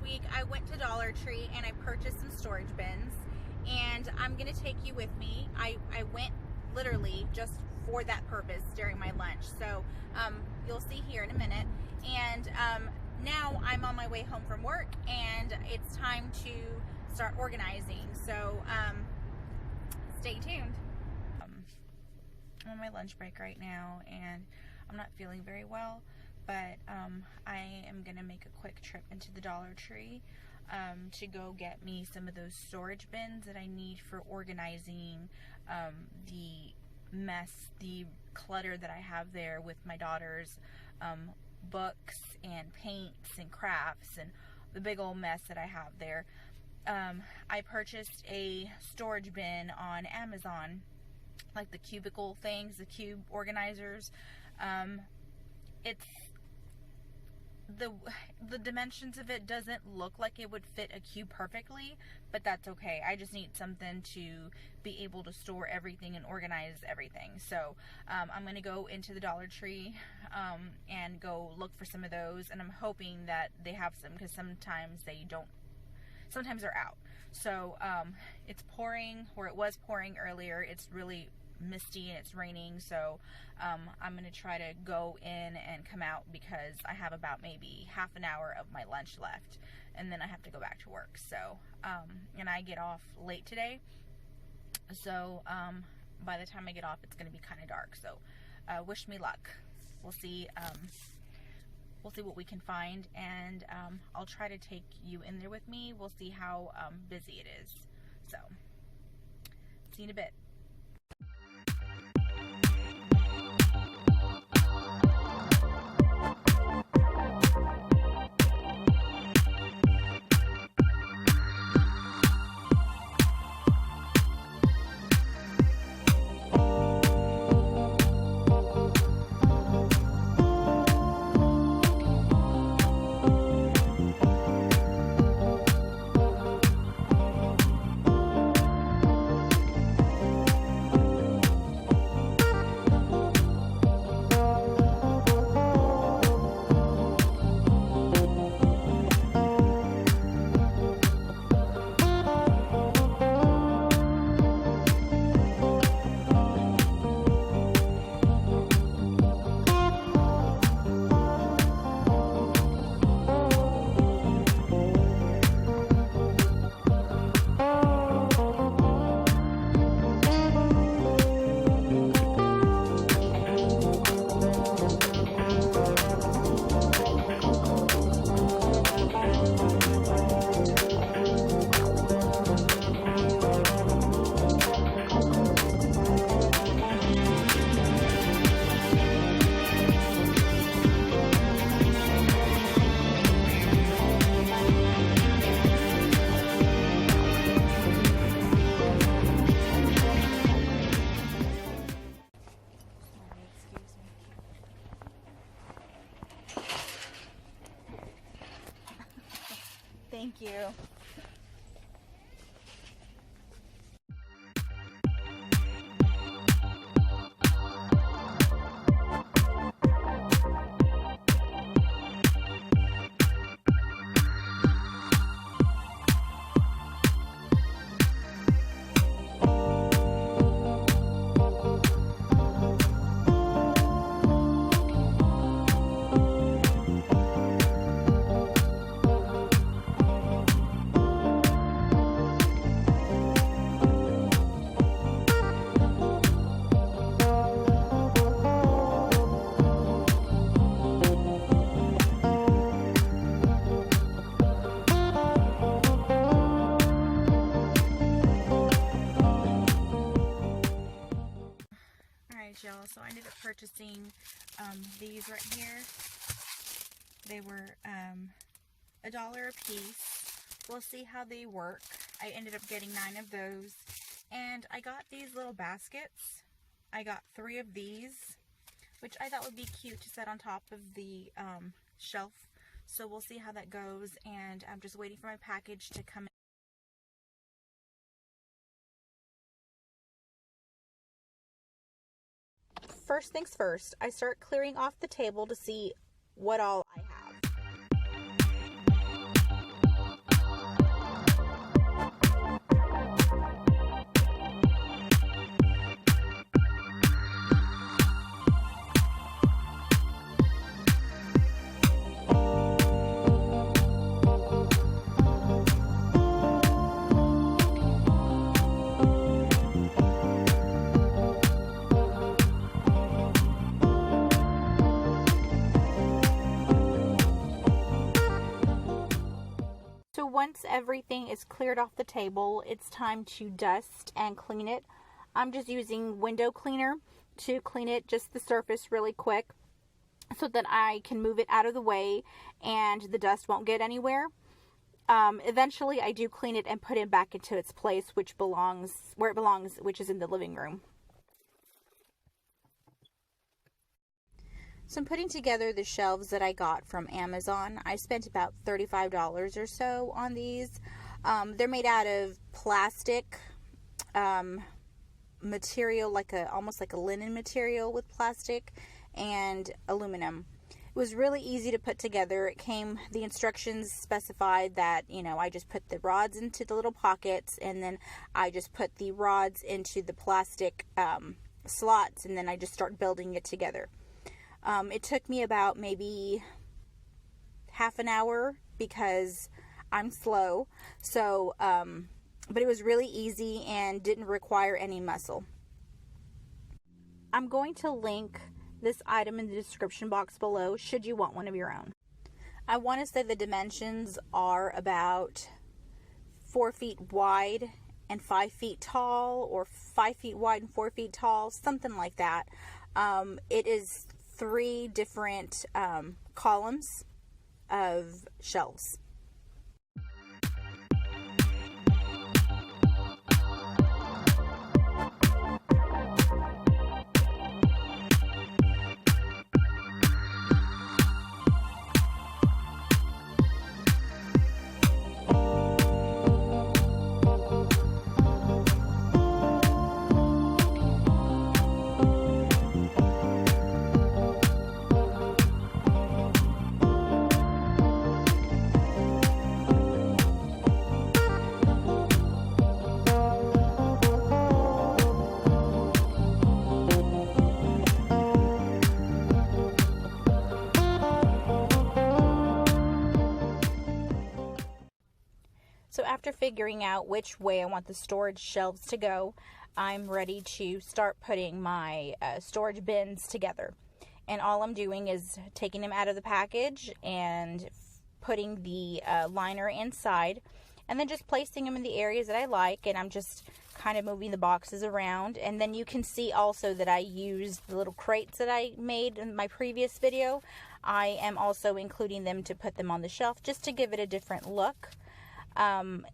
week I went to Dollar Tree and I purchased some storage bins, and I'm gonna take you with me. I went literally just for that purpose during my lunch, so you'll see here in a minute. And now I'm on my way home from work and it's time to start organizing, so stay tuned. I'm on my lunch break right now and I'm not feeling very well, but I am gonna make a quick trip into the Dollar Tree to go get me some of those storage bins that I need for organizing the mess, the clutter that I have there with my daughter's books and paints and crafts and the big old mess that I have there. I purchased a storage bin on Amazon, like the cubicle things, the cube organizers. It's the dimensions of it doesn't look like it would fit a cube perfectly, but that's okay. I just need something to be able to store everything and organize everything. So I'm gonna go into the Dollar Tree and go look for some of those, and I'm hoping that they have some, because sometimes they don't. Sometimes they're out. So it's pouring, or it was pouring earlier. It's really misty and it's raining, so I'm gonna try to go in and come out, because I have about maybe half an hour of my lunch left, and then I have to go back to work. So and I get off late today, so by the time I get off it's gonna be kind of dark. So wish me luck. We'll see what we can find, and I'll try to take you in there with me. We'll see how busy it is. So see you in a bit. Thank you. Y'all, so I ended up purchasing these right here. They were $1 a piece. We'll see how they work. I ended up getting 9 of those, and I got these little baskets. I got 3 of these, which I thought would be cute to set on top of the shelf. So we'll see how that goes, and I'm just waiting for my package to come in. First things first, I start clearing off the table to see what all I have. once everything is cleared off the table, it's time to dust and clean it. I'm just using window cleaner to clean it, just the surface really quick, so that I can move it out of the way and the dust won't get anywhere. Eventually I do clean it and put it back into its place, where it belongs, which is in the living room. So I'm putting together the shelves that I got from Amazon. I spent about $35 or so on these. They're made out of plastic material, almost like a linen material with plastic and aluminum. It was really easy to put together. The instructions specified that, I just put the rods into the little pockets, and then I just put the rods into the plastic slots, and then I just start building it together. It took me about maybe half an hour because I'm slow. So, but it was really easy and didn't require any muscle. I'm going to link this item in the description box below should you want one of your own. I want to say the dimensions are about 4 feet wide and 5 feet tall, or 5 feet wide and 4 feet tall, something like that. It is 3 different columns of shelves. So after figuring out which way I want the storage shelves to go, I'm ready to start putting my storage bins together. And all I'm doing is taking them out of the package and putting the liner inside, and then just placing them in the areas that I like, and I'm just kind of moving the boxes around. And then you can see also that I used the little crates that I made in my previous video. I am also including them to put them on the shelf just to give it a different look.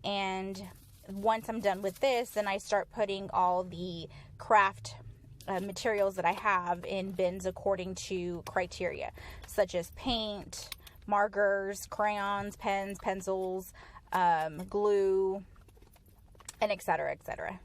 And once I'm done with this, then I start putting all the craft materials that I have in bins according to criteria, such as paint, markers, crayons, pens, pencils, glue, and etc., etc.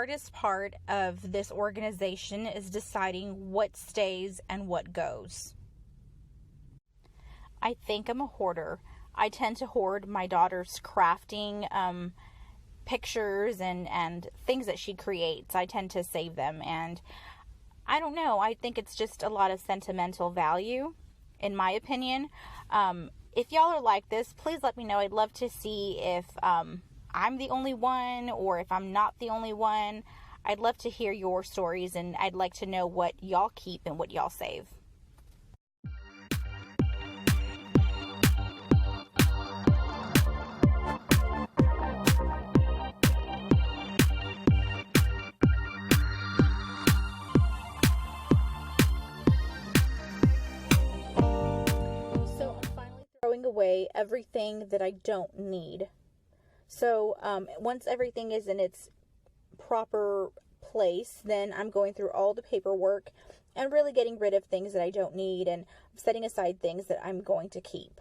hardest part of this organization is deciding what stays and what goes. I think I'm a hoarder. I tend to hoard my daughter's crafting pictures and things that she creates. I tend to save them, and I don't know. I think it's just a lot of sentimental value, in my opinion. If y'all are like this, please let me know. I'd love to see if I'm the only one or if I'm not the only one. I'd love to hear your stories, and I'd like to know what y'all keep and what y'all save. Throwing away everything that I don't need. So once everything is in its proper place, then I'm going through all the paperwork and really getting rid of things that I don't need and setting aside things that I'm going to keep.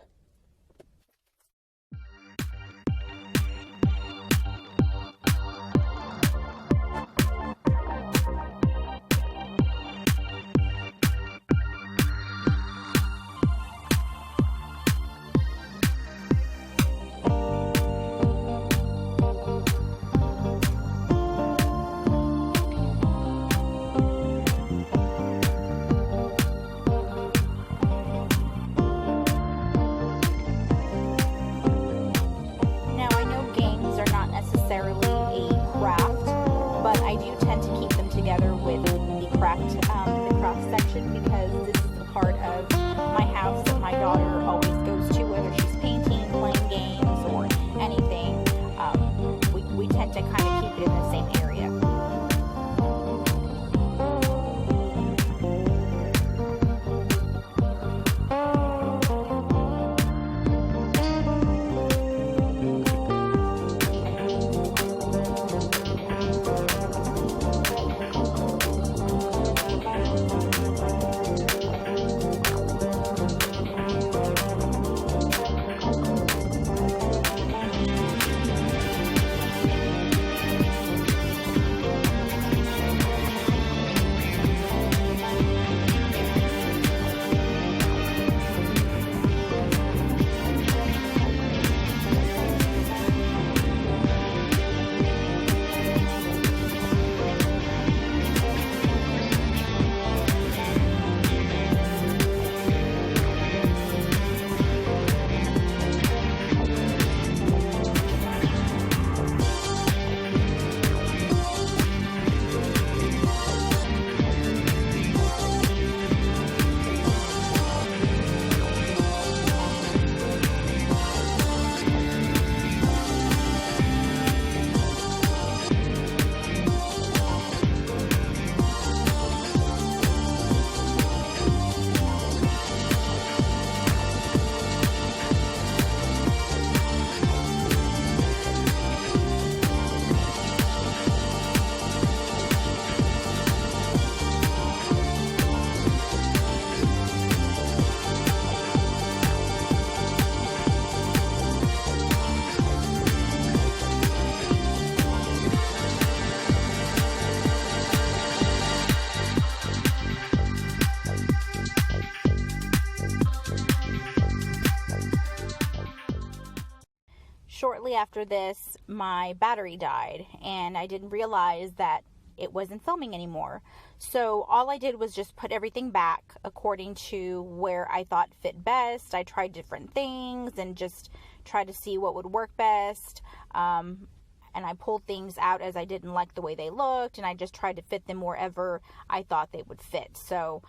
Shortly after this, my battery died, and I didn't realize that it wasn't filming anymore. So all I did was just put everything back according to where I thought fit best. I tried different things and just tried to see what would work best. And I pulled things out as I didn't like the way they looked, and I just tried to fit them wherever I thought they would fit. So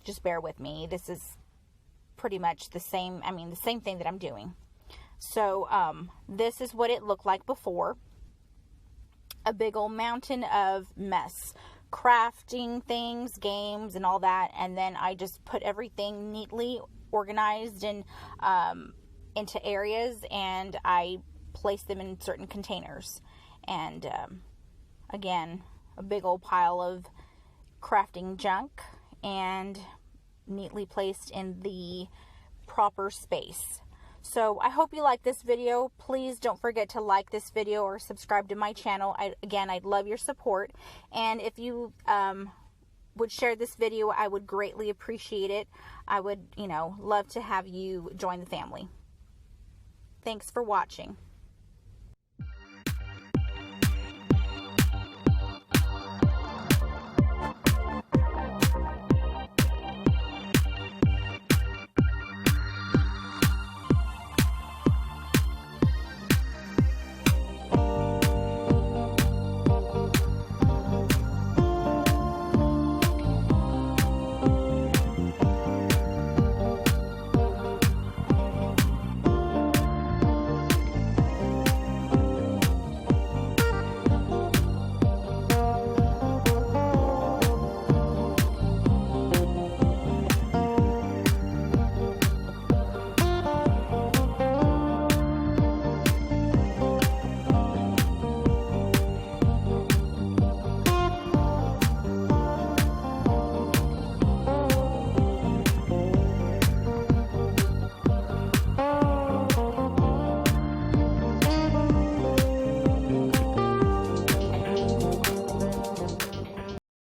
just bear with me. This is pretty much the same thing that I'm doing. So this is what it looked like before. A big old mountain of mess. Crafting things, games, and all that. And then I just put everything neatly organized and into areas, and I placed them in certain containers. And again, a big old pile of crafting junk and neatly placed in the proper space. So I hope you like this video. Please don't forget to like this video or subscribe to my channel. Again, I'd love your support. And if you would share this video, I would greatly appreciate it. I would, love to have you join the family. Thanks for watching.